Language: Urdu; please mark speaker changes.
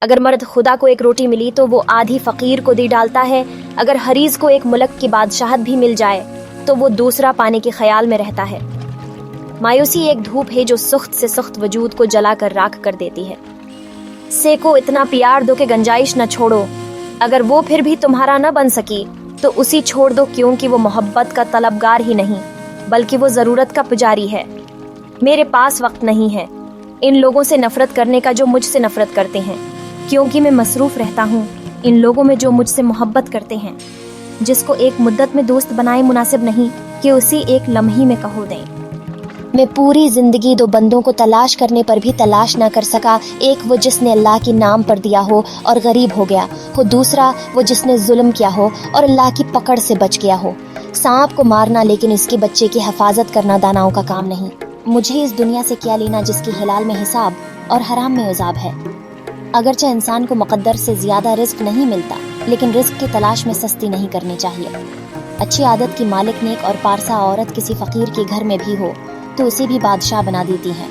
Speaker 1: اگر مرد خدا کو ایک روٹی ملی تو وہ آدھی فقیر کو دے ڈالتا ہے، اگر حریص کو ایک ملک کی بادشاہت بھی مل جائے تو وہ دوسرا پانے کے خیال میں رہتا ہے۔ مایوسی ایک دھوپ ہے جو سخت سے سخت وجود کو جلا کر راکھ کر دیتی ہے۔ سیکو اتنا پیار دو کہ گنجائش نہ چھوڑو، اگر وہ پھر بھی تمہارا نہ بن سکی تو اسی چھوڑ دو، کیونکہ وہ محبت کا طلبگار ہی نہیں بلکہ وہ ضرورت کا پجاری ہے۔ میرے پاس وقت نہیں ہے ان لوگوں سے نفرت کرنے کا جو مجھ سے نفرت کرتے ہیں، کیونکہ میں مصروف رہتا ہوں ان لوگوں میں جو مجھ سے محبت کرتے ہیں۔ جس کو ایک مدت میں دوست بنائے مناسب نہیں کہ اسی ایک لمحے میں کہو دیں۔ میں پوری زندگی دو بندوں کو تلاش کرنے پر بھی تلاش نہ کر سکا، ایک وہ جس نے اللہ کے نام پر دیا ہو اور غریب ہو گیا ہو، دوسرا وہ جس نے ظلم کیا ہو اور اللہ کی پکڑ سے بچ گیا ہو۔ سانپ کو مارنا لیکن اس کے بچے کی حفاظت کرنا داناؤں کا کام نہیں۔ مجھے اس دنیا سے کیا لینا جس کی حلال میں حساب اور حرام میں عذاب ہے۔ اگرچہ انسان کو مقدر سے زیادہ رزق نہیں ملتا، لیکن رزق کی تلاش میں سستی نہیں کرنی چاہیے۔ اچھی عادت کی مالک نیک اور پارسا عورت کسی فقیر کے گھر میں بھی ہو تو اسے بھی بادشاہ بنا دیتی ہے۔